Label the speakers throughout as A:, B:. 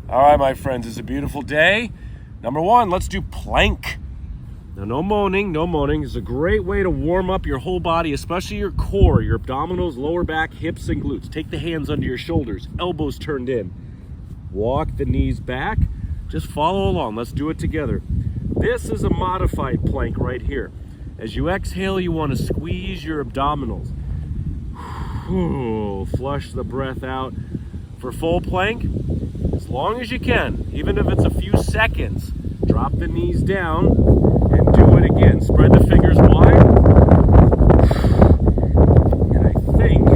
A: All right, my friends, it's a beautiful day. Number one, let's do plank. Now, no moaning, no moaning. It's a great way to warm up your whole body, especially your core, your abdominals, lower back, hips, and glutes. Take the hands under your shoulders, elbows turned in. Walk the knees back. Just follow along. Let's do it together. This is a modified plank right here. As you exhale, you want to squeeze your abdominals. Flush the breath out. For full plank, as long as you can, even if it's a few seconds, drop the knees down and do it again. Spread the fingers wide. And I think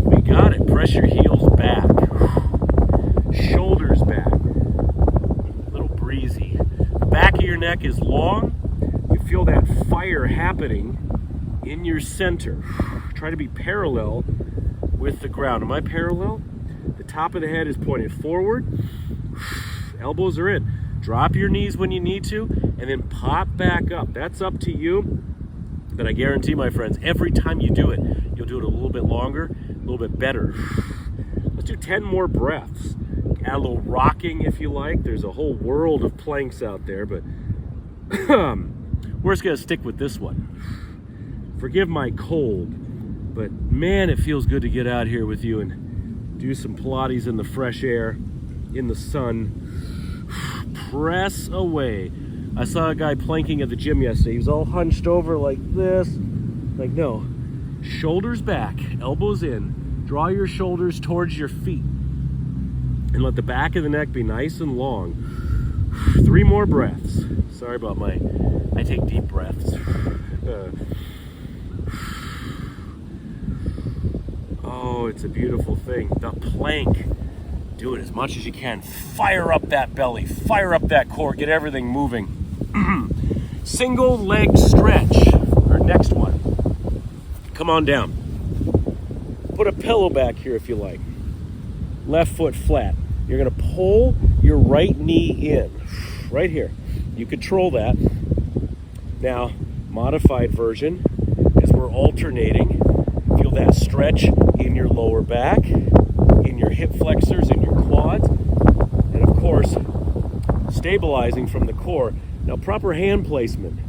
A: we got it. Press your heels back. Shoulders back. A little breezy. The back of your neck is long. You feel that fire happening in your center. Try to be parallel with the ground. Am I parallel? The top of the head is pointed forward. Elbows are in. Drop your knees when you need to, and then pop back up. That's up to you. But I guarantee, my friends, every time you do it, you'll do it a little bit longer, a little bit better. Let's do 10 more breaths. Add a little rocking if you like. There's a whole world of planks out there, but we're just going to stick with this one. Forgive my cold, but man, it feels good to get out here with you and do some Pilates in the fresh air, in the sun. Press away. I saw a guy planking at the gym yesterday. He was all hunched over like this. Like, no. Shoulders back, elbows in. Draw your shoulders towards your feet. And let the back of the neck be nice and long. 3 more breaths. Sorry about I take deep breaths. Oh, it's a beautiful thing. The plank. Do it as much as you can. Fire up that belly. Fire up that core. Get everything moving. Single leg stretch. Our next one. Come on down. Put a pillow back here if you like. Left foot flat. You're going to pull your right knee in. Right here. You control that. Now, modified version is we're alternating. Feel that stretch in your lower back, in your hip flexors, in your quads, and of course, stabilizing from the core. Now, proper hand placement.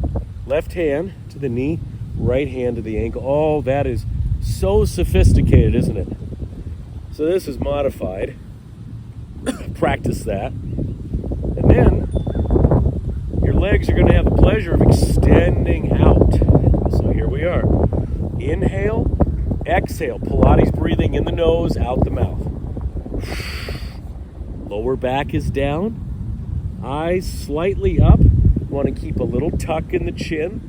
A: Left hand to the knee, right hand to the ankle. Oh, that is so sophisticated, isn't it? So this is modified. Practice that. And then, your legs are going to have the pleasure of extending out. So here we are. Inhale. Exhale, Pilates breathing in the nose, out the mouth. Lower back is down. Eyes slightly up. You want to keep a little tuck in the chin.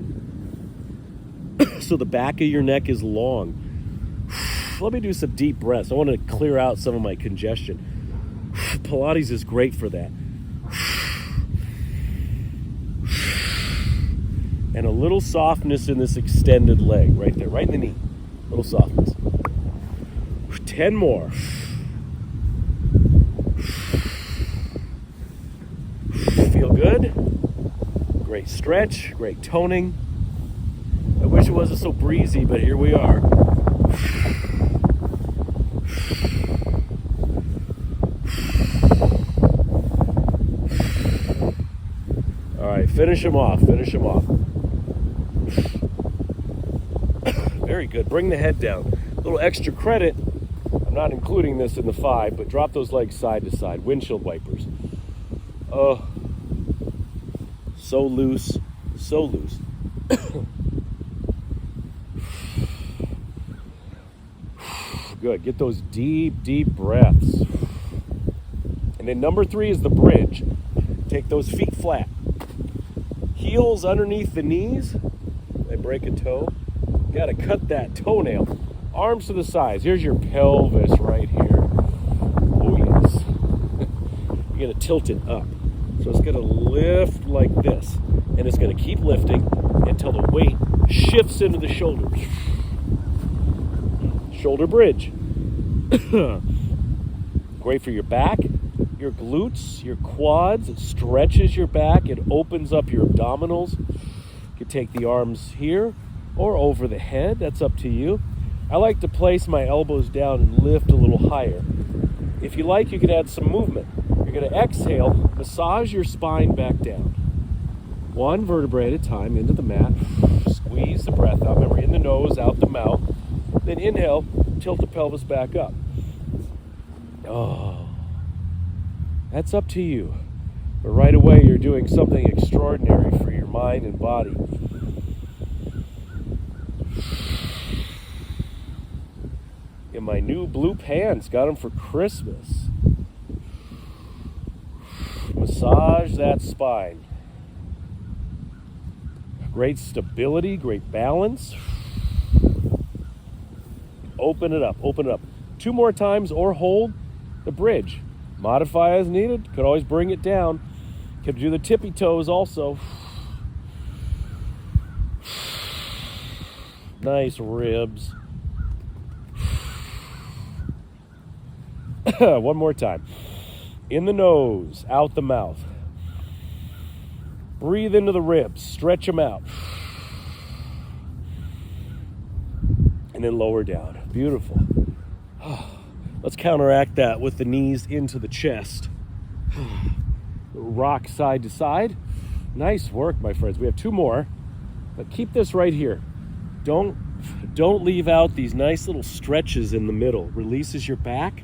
A: So the back of your neck is long. Let me do some deep breaths. I want to clear out some of my congestion. Pilates is great for that. And a little softness in this extended leg right there, right in the knee. Little softness. 10 more. Feel good? Great stretch, great toning. I wish it wasn't so breezy, but here we are. All right, finish them off, finish them off. Very good. Bring the head down. A little extra credit. I'm not including this in the 5, but drop those legs side to side. Windshield wipers. Oh, so loose. So loose. Good. Get those deep, deep breaths. And then number 3 is the bridge. Take those feet flat. Heels underneath the knees. I break a toe. Got to cut that toenail. Arms to the sides. Here's your pelvis right here. Oh, yes. You're going to tilt it up. So it's going to lift like this. And it's going to keep lifting until the weight shifts into the shoulders. Shoulder bridge. Great for your back, your glutes, your quads. It stretches your back. It opens up your abdominals. You can take the arms here or over the head. That's up to you. I like to place my elbows down and lift a little higher. If you like, you could add some movement. You're going to exhale, massage your spine back down. One vertebrae at a time into the mat. Squeeze the breath out. Remember, in the nose, out the mouth. Then inhale, tilt the pelvis back up. Oh, that's up to you. But right away, you're doing something extraordinary for your mind and body. In my new blue pants, got them for Christmas. Massage that spine. Great stability, great balance. Open it up, open it up. 2 more times or hold the bridge. Modify as needed. Could always bring it down. Could do the tippy toes also. Nice ribs. One more time. In the nose, out the mouth. Breathe into the ribs, stretch them out. And then lower down. Beautiful. Let's counteract that with the knees into the chest. Rock side to side. Nice work, my friends. We have 2 more, but keep this right here. Don't leave out these nice little stretches in the middle. Releases your back.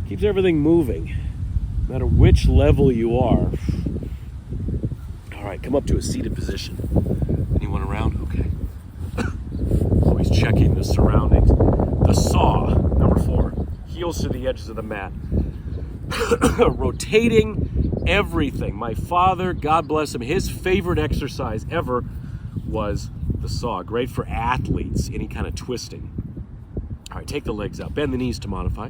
A: Keeps everything moving, no matter which level you are. All right, come up to a seated position. Anyone around? Okay. Always checking the surroundings. The saw, number 4, heels to the edges of the mat. Rotating everything. My father, God bless him, his favorite exercise ever was the saw. Great for athletes, any kind of twisting. All right, take the legs out. Bend the knees to modify.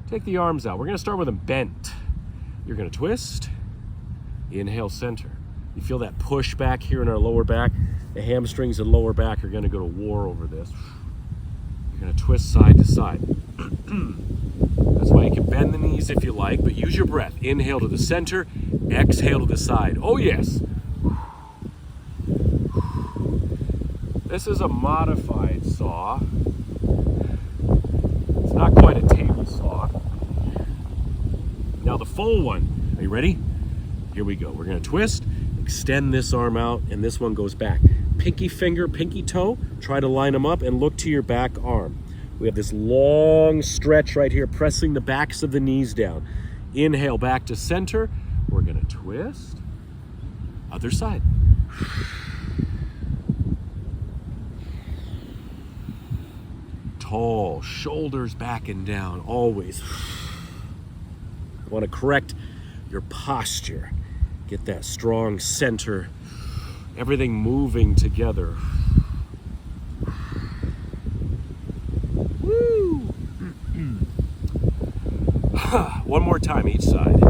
A: Take the arms out. We're going to start with them bent. You're going to twist. Inhale, center. You feel that push back here in our lower back. The hamstrings and lower back are going to go to war over this. You're going to twist side to side. That's why you can bend the knees if you like, but use your breath. Inhale to the center. Exhale to the side. Oh, yes. This is a modified saw. It's not quite a table saw. Now the full one. Are you ready? Here we go. We're going to twist, extend this arm out, and this one goes back. Pinky finger, pinky toe. Try to line them up and look to your back arm. We have this long stretch right here, pressing the backs of the knees down. Inhale back to center. We're going to twist. Other side. Tall, shoulders back and down, always. You want to correct your posture. Get that strong center. Everything moving together. Woo! One more time each side.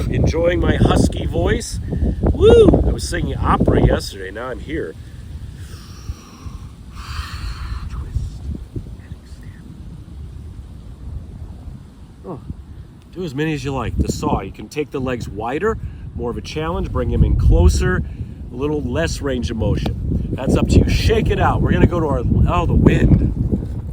A: Enjoying my husky voice. Woo! I was singing opera yesterday, now I'm here. Do as many as you like. The saw, you can take the legs wider, more of a challenge, bring them in closer, a little less range of motion. That's up to you. Shake it out. We're going to go to our, the wind.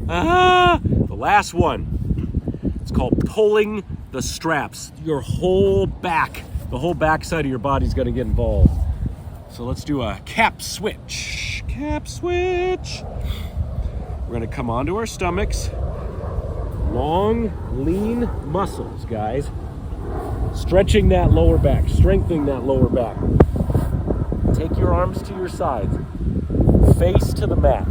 A: The last one. It's called pulling the straps. Your whole back, the whole back side of your body's going to get involved. So let's do a cap switch. Cap switch. We're going to come onto our stomachs. Long, lean muscles, guys. Stretching that lower back, strengthening that lower back. Take your arms to your sides. Face to the mat.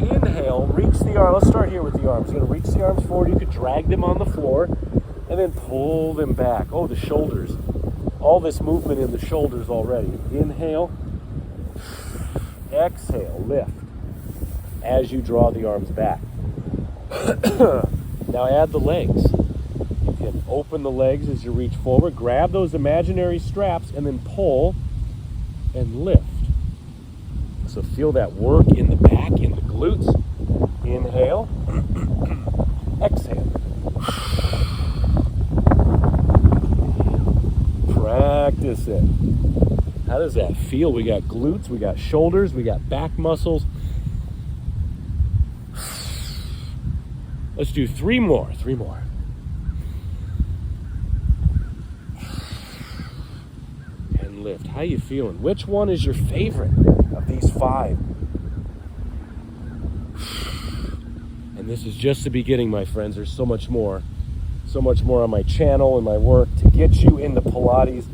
A: Inhale, reach the arm. Let's start here with the arms. You're going to reach the arms forward. You could drag them on the floor and then pull them back. Oh, the shoulders. All this movement in the shoulders already. Inhale. Exhale, lift as you draw the arms back. Now add the legs. You can open the legs as you reach forward, grab those imaginary straps, and then pull and lift. So feel that work in the back, in the glutes. Inhale. Exhale. Practice it. How does that feel? We got glutes, we got shoulders, we got back muscles. Let's do 3 more. And lift. How you feeling? Which one is your favorite of these 5? And this is just the beginning, my friends. There's so much more on my channel and my work to get you into Pilates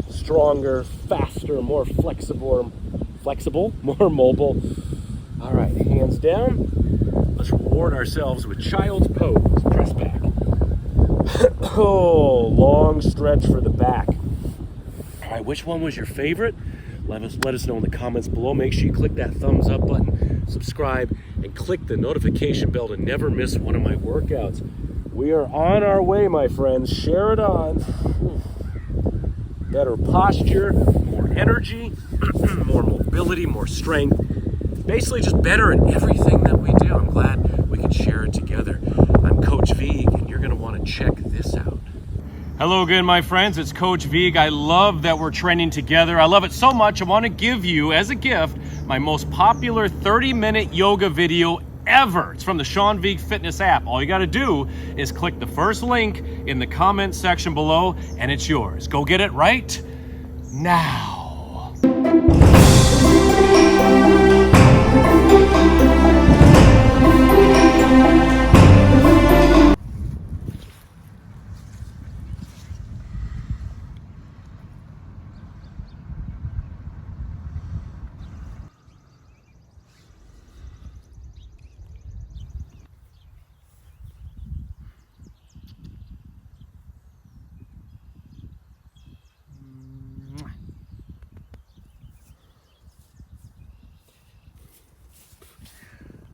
A: stronger, faster, more flexible, more mobile. All right, hands down. Let's reward ourselves with child's pose. Press back. Oh, long stretch for the back. All right, which one was your favorite? Let us know in the comments below. Make sure you click that thumbs up button, subscribe, and click the notification bell to never miss one of my workouts. We are on our way, my friends. Share it on. Better posture, more energy, more mobility, more strength. Basically just better at everything that we do. I'm glad we can share it together. I'm Coach Vigue, and you're going to want to check this out. Hello again, my friends. It's Coach Vigue. I love that we're training together. I love it so much. I want to give you, as a gift, my most popular 30-minute yoga video ever. It's from the Sean Vigue Fitness app. All you got to do is click the first link in the comment section below, and it's yours. Go get it right now.